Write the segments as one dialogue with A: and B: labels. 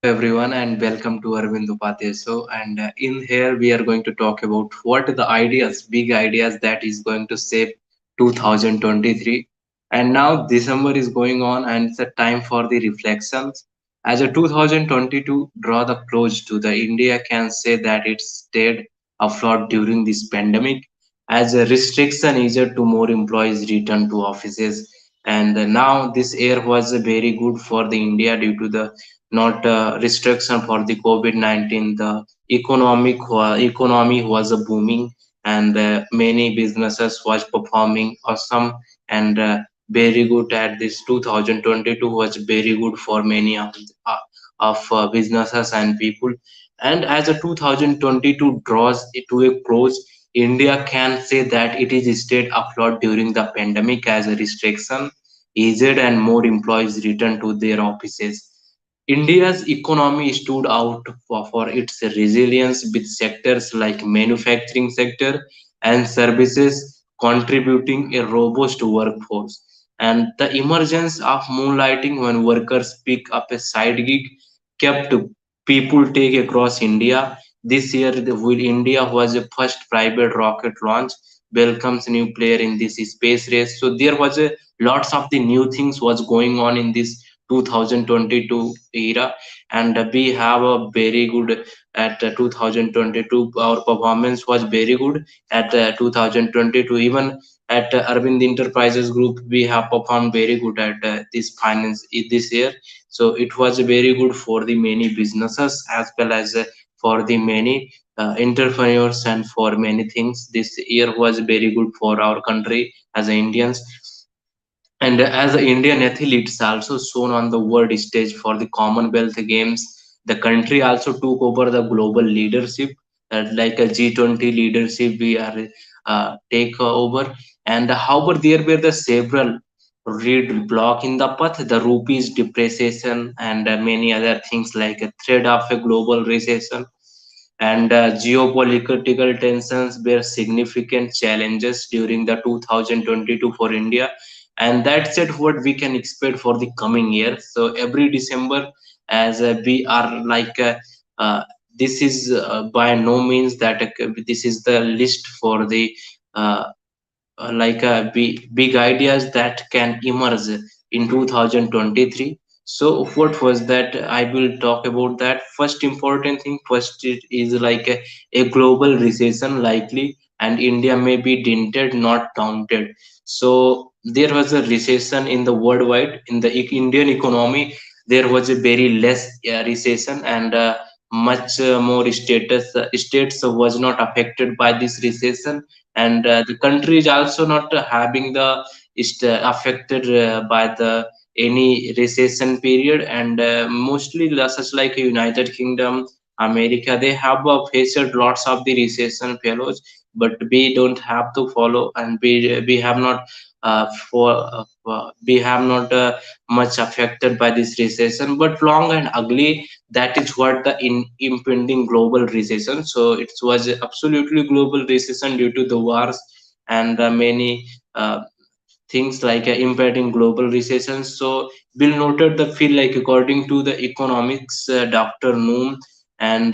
A: everyone, and welcome to Arvind Upadhyay Show. And in here, we are going to talk about what are the ideas, big ideas that is going to shape 2023. And now December is going on, and it's a time for the reflections. As a 2022 draw the close to the India can say that it stayed afloat during this pandemic. As a restriction easier to more employees return to offices, and now this year was very good for the India due to the not restriction for the COVID-19. The economy was booming, and many businesses was performing awesome and very good at this 2022 was very good for many of businesses and people. And as a 2022 draws to a close, India can say that it is stayed afloat during the pandemic as a restriction eased and more employees returned to their offices. India's economy stood out for its resilience with sectors like manufacturing sector and services contributing a robust workforce. And the emergence of moonlighting when workers pick up a side gig kept people take across India. This year, with India was the first private rocket launch, welcomes new player in this space race. So there was a lots of the new things was going on in this 2022 era, and we have a very good at 2022. Our performance was very good at 2022. Even at Arvind Enterprises Group, we have performed very good at this finance this year. So it was very good for the many businesses as well as for the many entrepreneurs and for many things. This year was very good for our country as Indians. And as the Indian athletes also shown on the world stage for the Commonwealth Games, the country also took over the global leadership, like a G20 leadership we are take over. And however, there were the several read block in the path, the rupees depreciation and many other things like a threat of a global recession and geopolitical tensions were significant challenges during the 2022 for India. And that's it what we can expect for the coming year. So every December, as we are like uh, this is by no means that this is the list for the uh, big ideas that can emerge in 2023. So what was that? I will talk about that. First important thing first, it is like a global recession likely, and India may be dented not counted. So there was a recession in the worldwide in the Indian economy. There was a very less recession, and much more states was not affected by this recession. And the country is also not having the is affected by the any recession period. And mostly such like United Kingdom, America, they have faced lots of the recession fellows, but we don't have to follow, and we have not for we have not much affected by this recession, but long and ugly, that is what the impending global recession. So it was absolutely global recession due to the wars and many uh, things like impending global recession. So Bill noted the feel like according to the economics Dr. Noom and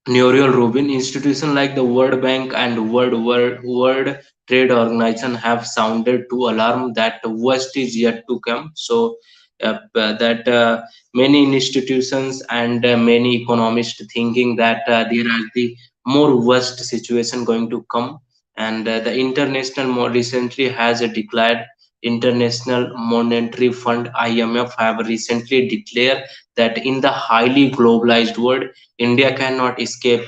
A: Neural Rubin, institutions like the World Bank and World Trade Organization have sounded to alarm that the worst is yet to come. So that many institutions and many economists thinking that there are the more worst situation going to come. And the international more recently has declared International Monetary Fund IMF have recently declared that in the highly globalized world, India cannot escape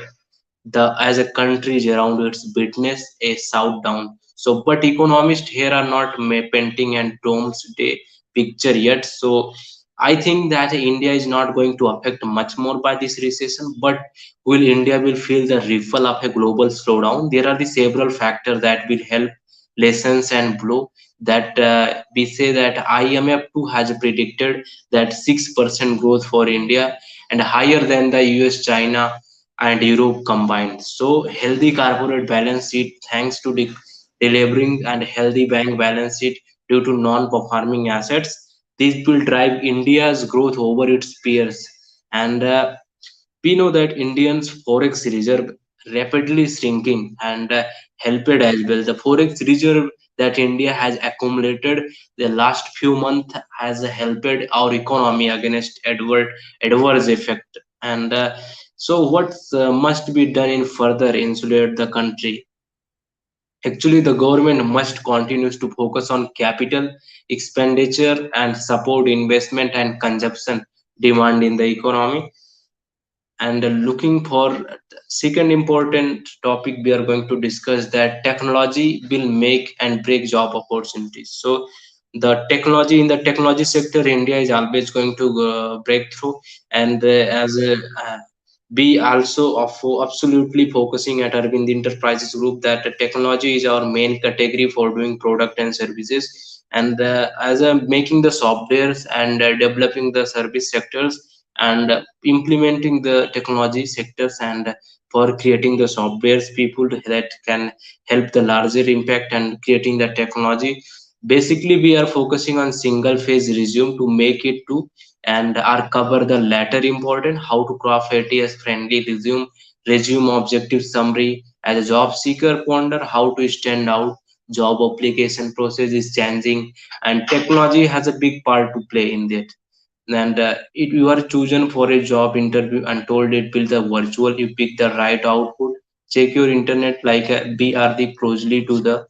A: the as a country around its witness a down. So, but economists here are not painting and doomsday picture yet. So, I think that India is not going to affect much more by this recession, but will India will feel the ripple of a global slowdown. There are the several factors that will help lessons and blow that we say that IMF too has predicted that 6% growth for India and higher than the US, China, and Europe combined. So healthy corporate balance sheet thanks to delivering and healthy bank balance sheet due to non-performing assets. This will drive India's growth over its peers. And we know that Indians forex reserve rapidly shrinking and helped as well. The forex reserve that India has accumulated the last few months has helped our economy against adverse effect. And so what must be done in further insulate the country? Actually, the government must continue to focus on capital expenditure and support investment and consumption demand in the economy. And looking for second important topic, we are going to discuss that technology will make and break job opportunities. So the technology in the technology sector, India is always going to break through. And as we also absolutely focusing at Arvind Enterprises Group that the technology is our main category for doing product and services. And as making the softwares and developing the service sectors and implementing the technology sectors and for creating the softwares people that can help the larger impact and creating the technology. Basically we are focusing on single phase resume to make it to and are cover the latter important how to craft ATS friendly resume objective summary. As a job seeker ponder how to stand out, job application process is changing and technology has a big part to play in that. And you are chosen for a job interview and told it build the virtual, you pick the right output, check your internet like BRD closely to the